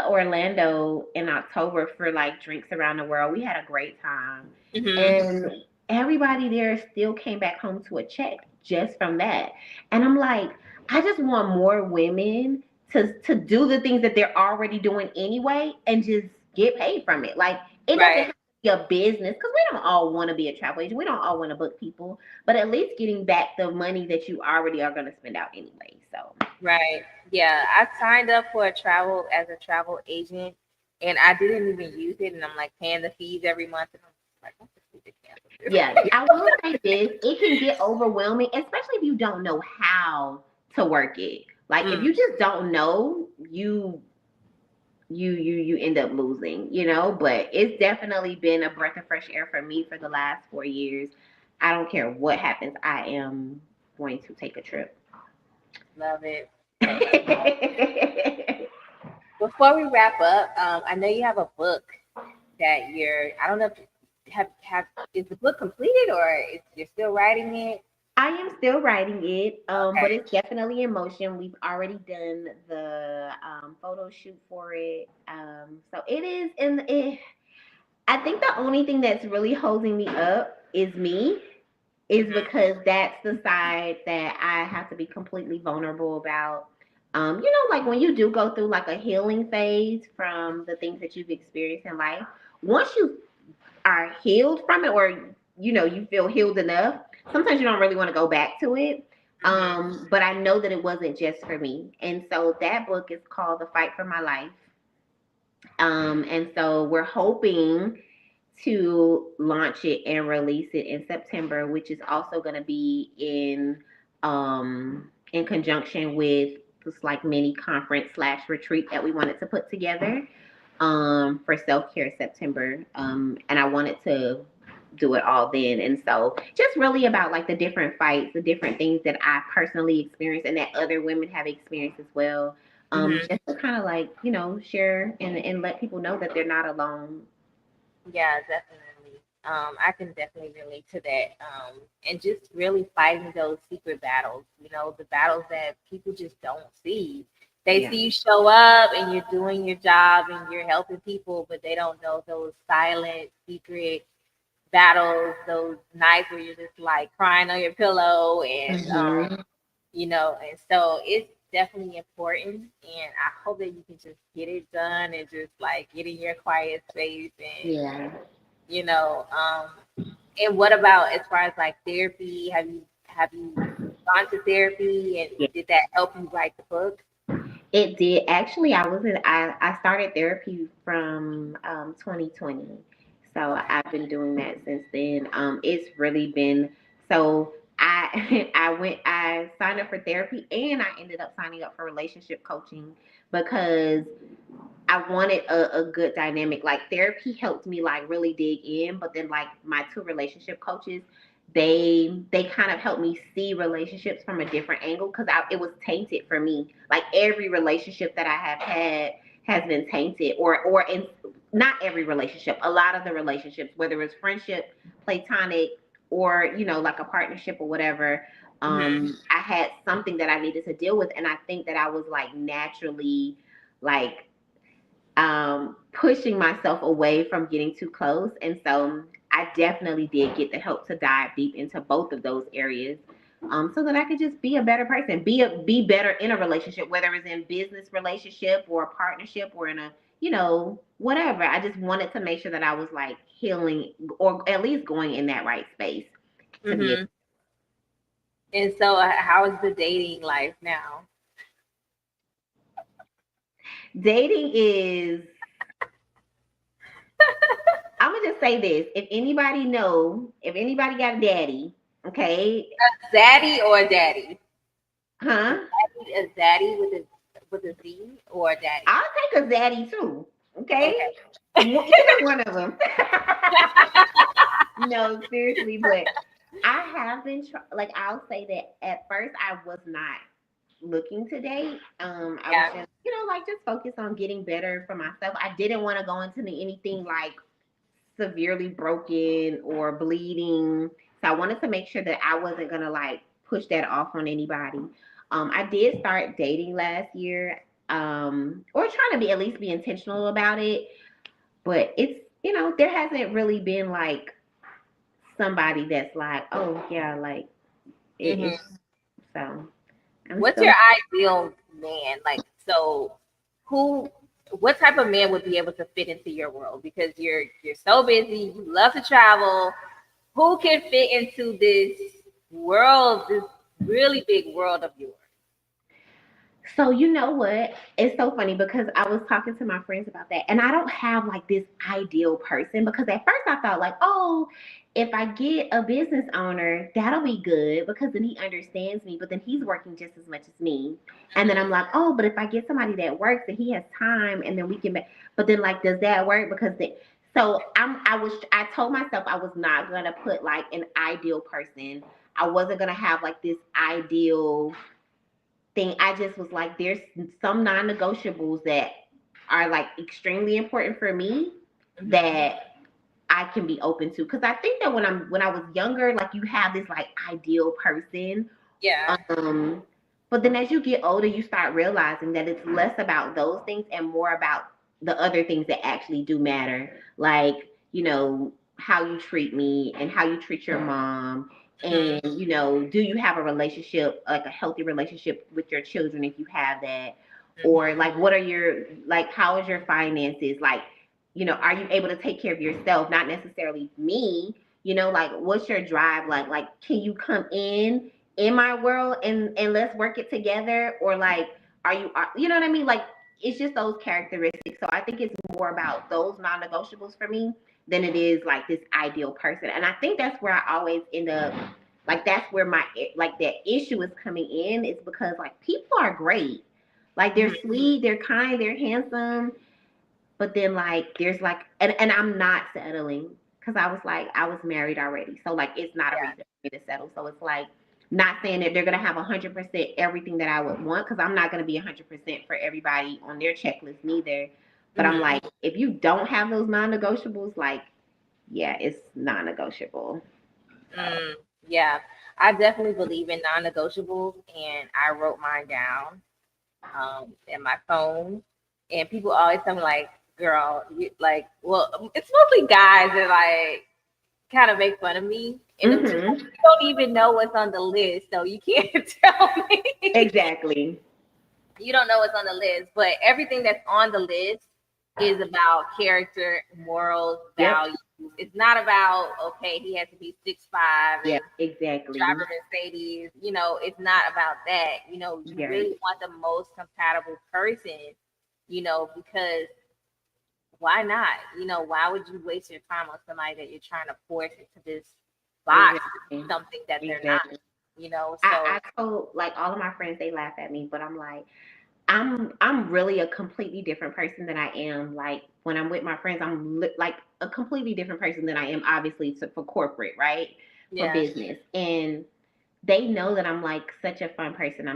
S2: Orlando in October for like drinks around the world. We had a great time. And everybody there still came back home to a check just from that. And I'm like, I just want more women to do the things that they're already doing anyway and just get paid from it. Like it doesn't
S1: right,
S2: have to be a business because we don't all want to be a travel agent. We don't all want to book people, but at least getting back the money that you already are going to spend out anyway. So
S1: right. Yeah, I signed up for a travel as a travel agent, and I didn't even use it, and I'm like paying the fees every month, and I'm like, I just need to cancel
S2: yeah,
S1: this.
S2: I will say this: it can get overwhelming, especially if you don't know how to work it. Like if
S1: Mm,
S2: you just don't know, you end up losing, But it's definitely been a breath of fresh air for me for the last 4 years. I don't care what happens, I am going to take a trip.
S1: love it. Before we wrap up, I know you have a book that you're. I don't know if have is the book completed or is you're still writing it.
S2: I am still writing it, but
S1: Okay.
S2: it's definitely in motion. We've already done the photo shoot for it, so it is. I think the only thing that's really holding me up is me, is
S1: Hmm.
S2: because that's the side that I have to be completely vulnerable about. Like when you do go through like a healing phase from the things that you've experienced in life, once you are healed from it, or you feel healed enough, sometimes you don't really want to go back to it.
S1: Hmm.
S2: But I know that it wasn't just for me, and so that book is called The Fight for My Life. And so we're hoping to launch it and release it in September, which is also going to be in conjunction with this like mini conference slash retreat that we wanted to put together for self care September. And I wanted to do it all then. And so just really about like the different fights, the different things that I personally experienced and that other women have experienced as well.
S1: Hmm.
S2: Just to kind of like, share and let people know that they're not alone.
S1: Yeah, definitely. I can definitely relate to that. And just really fighting those secret battles, the battles that people just don't see. They
S2: Yeah.
S1: see you show up and you're doing your job and you're helping people, but they don't know those silent, secret battles, those nights where you're just like crying on your pillow
S2: Hmm.
S1: and so it's definitely important. And I hope that you can just get it done and just like get in your quiet space
S2: Yeah.
S1: you know. Um, and what about as far as like therapy? Have you gone to therapy and
S2: Yeah.
S1: did that help you write the book?
S2: It did. Actually, I started therapy from 2020. So
S1: Okay.
S2: I've been doing that since then. It's really been so I I signed up for therapy, and I ended up signing up for relationship coaching because I wanted a good dynamic. Like therapy helped me like really dig in, but then like my two relationship coaches, they kind of helped me see relationships from a different angle because it was tainted for me. Like every relationship that I have had has been tainted, or in not every relationship, a lot of the relationships, whether it's friendship, platonic, or like a partnership or whatever.
S1: Hmm.
S2: I had something that I needed to deal with, and I think that I was like naturally like pushing myself away from getting too close. And so I definitely did get the help to dive deep into both of those areas. So that I could just be a better person, be better in a relationship, whether it's in business relationship or a partnership or in a whatever. I just wanted to make sure that I was like healing or at least going in that right space to be.
S1: Hmm. And so, how is the dating life now?
S2: Dating is. I'm gonna just say this: if anybody got a daddy, okay,
S1: Zaddy or daddy?
S2: huh?
S1: A zaddy with a Z or a daddy?
S2: I'll take a zaddy too. Okay,
S1: Okay.
S2: either one of them. No, seriously, but I have been like I'll say that at first I was not looking to date. I was
S1: Yeah.
S2: just like just focused on getting better for myself. I didn't want to go into anything like severely broken or bleeding. So I wanted to make sure that I wasn't gonna like push that off on anybody. I did start dating last year, or trying to be at least be intentional about it. But it's there hasn't really been like somebody that's like, oh yeah, like it's
S1: Hmm.
S2: so I'm
S1: What's
S2: still.
S1: your ideal man? Like, so who, what type of man would be able to fit into your world? Because you're so busy, you love to travel. Who can fit into this world, this really big world of yours?
S2: So you know what? It's so funny because I was talking to my friends about that, and I don't have like this ideal person because at first I thought like, oh, if I get a business owner, that'll be good because then he understands me, but then he's working just as much as me. And then I'm
S1: Hmm.
S2: like, oh, but if I get somebody that works and he has time, and then we can. But then like, does that work? Because I told myself I was not gonna put like an ideal person. I wasn't gonna have like this ideal thing. I just was like, there's some non-negotiables that are like extremely important for me
S1: Hmm.
S2: that I can be open to. Because I think that when I was younger, like you have this like ideal person.
S1: Yeah.
S2: Um, but then as you get older, you start realizing that it's less about those things and more about the other things that actually do matter. Like, how you treat me and how you treat your mom.
S1: Hmm.
S2: And, do you have a relationship, like a healthy relationship with your children if you have that? Or
S1: Hmm.
S2: like, how is your finances? Like, are you able to take care of yourself? Not necessarily me, like what's your drive like? Like, can you come in my world and let's work it together? Or like, you know what I mean? Like, it's just those characteristics. So I think it's more about those non-negotiables for me than it is like this ideal person. And I think that's where I always end up, like that's where my like that issue is coming in, is because like people are great, like they're sweet, they're kind, they're handsome, but then like there's like, and I'm not settling because I was married already. So like it's not a
S1: Yeah.
S2: reason for me to settle. So it's like, not saying that they're gonna have 100% everything that I would want, because I'm not gonna be 100% for everybody on their checklist neither. But I'm
S1: Hmm.
S2: like, if you don't have those non-negotiables, like, yeah, it's non-negotiable. So
S1: Mm, yeah, I definitely believe in non-negotiables, and I wrote mine down in my phone. And people always tell me like, "Girl, you, like, well, it's mostly guys that like kind of make fun of me, and I'm just like,
S2: hmm
S1: you don't even know what's on the list, so you can't tell me
S2: exactly.
S1: you don't know what's on the list." But everything that's on the list is about character, morals,
S2: Yep.
S1: values. It's not about, okay, he has to be 6'5"
S2: Yeah,
S1: and
S2: exactly.
S1: drive a Mercedes. It's not about that. You
S2: Right.
S1: really want the most compatible person, because why not? Why would you waste your time on somebody that you're trying to force into this box to be
S2: Exactly.
S1: something that they're not,
S2: Exactly.
S1: so
S2: I told like all of my friends, they laugh at me, but I'm like, I'm really a completely different person than I am like when I'm with my friends. I'm like a completely different person than I am obviously for corporate, right? For
S1: yeah.
S2: business. And they know that I'm like such a fun person.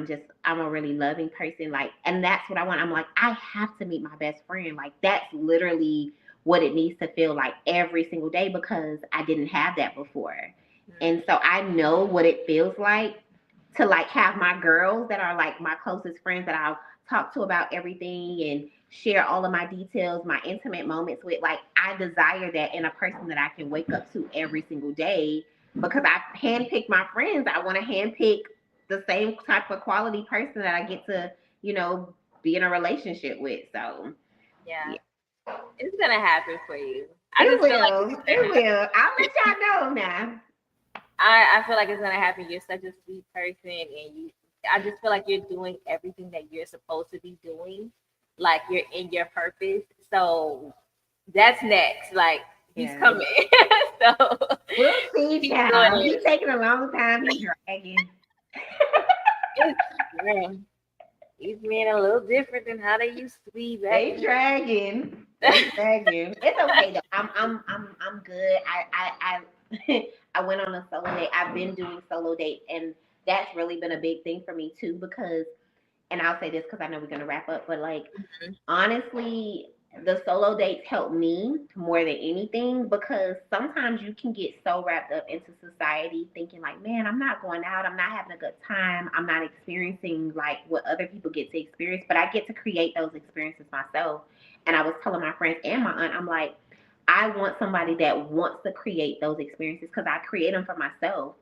S2: I'm a really loving person. Like, and that's what I want. I'm like, I have to meet my best friend. Like, that's literally what it needs to feel like every single day, because I didn't have that before. And so I know what it feels like to like have my girls that are like my closest friends that I'll talk to about everything and share all of my details, my intimate moments with. Like, I desire that in a person that I can wake up to every single day, because I handpick my friends. I want to handpick the same type of quality person that I get to, be in a relationship with. So
S1: Yeah,
S2: yeah,
S1: it's gonna happen for you. I
S2: it
S1: just feel like
S2: will. It will. I'll let y'all know now.
S1: I feel like it's gonna happen. You're such a sweet person, and I just feel like you're doing everything that you're supposed to be doing. Like, you're in your purpose. So that's next. Like, he's
S2: Yeah.
S1: coming. So
S2: We'll see,
S1: keep doing
S2: child. He's
S1: it.
S2: taking a long time. He's dragging.
S1: It's, yeah, he's being a little different than how they used to be back
S2: They
S1: in.
S2: dragging. They dragging. It's okay though. I'm good. I I went on a solo date. I've been doing solo date, and that's really been a big thing for me too. Because, and I'll say this because I know we're gonna wrap up, but like, honestly, the solo dates help me more than anything, because sometimes you can get so wrapped up into society thinking like, man, I'm not going out, I'm not having a good time, I'm not experiencing like what other people get to experience, but I get to create those experiences myself. And I was telling my friends and my aunt, I'm like, I want somebody that wants to create those experiences, because I create them for myself.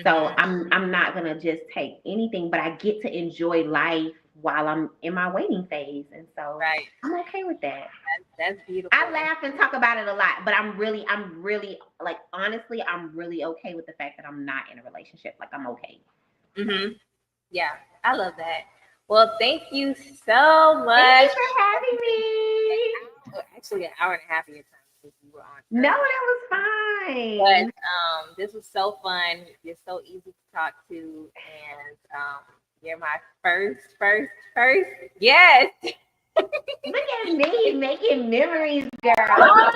S2: So
S1: Hmm.
S2: I'm not gonna just take anything, but I get to enjoy life while I'm in my waiting phase. And so
S1: Right.
S2: I'm okay with that.
S1: That's
S2: I
S1: beautiful.
S2: laugh and talk about it a lot, but I'm really like, honestly, I'm really okay with the fact that I'm not in a relationship. Like, I'm okay.
S1: Hmm. Yeah, I love that. Well, thank you so
S2: Thank
S1: much.
S2: you for having me.
S1: Actually, an hour and a half of your time since you were on
S2: No,
S1: earlier.
S2: that was
S1: But
S2: fine.
S1: this was so fun. You're so easy to talk to, and you're my first. Yes.
S2: Look at me making memories, girl.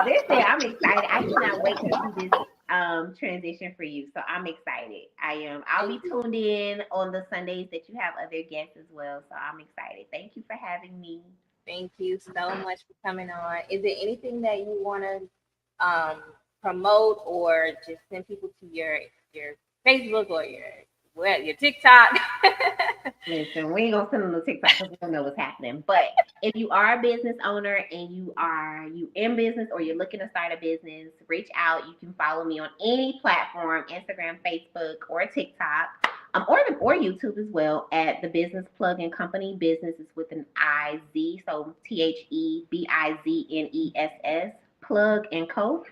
S2: Listen, I'm excited. I cannot wait to see this transition for you. So I'm excited. I am. I'll
S1: Thank
S2: be
S1: you.
S2: tuned in on the Sundays that you have other guests as well. So I'm excited. Thank you for having me.
S1: Thank you so much for coming on. Is there anything that you want to promote or just send people to your Facebook or your TikTok.
S2: Listen, we ain't gonna send them to TikTok because we don't know what's happening. But if you are a business owner and you in business or you're looking to start a business, reach out. You can follow me on any platform, Instagram, Facebook, or TikTok, or YouTube as well at the Business Plug and Company. Business is with an IZ, so TheBizNess, Plug and Co.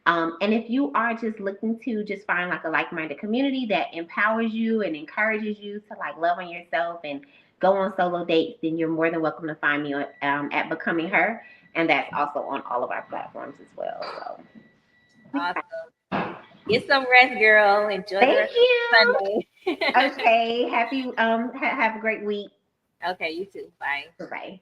S2: And if you are just looking to just find like a like-minded community that empowers you and encourages you to like love on yourself and go on solo dates, then you're more than welcome to find me on, at Becoming Her, and that's also on all of our platforms as well. So,
S1: Awesome. Get some rest, girl. Enjoy the
S2: thank
S1: rest
S2: you.
S1: of Sunday.
S2: Okay, happy have a great week.
S1: Okay, you too. Bye.
S2: Bye bye.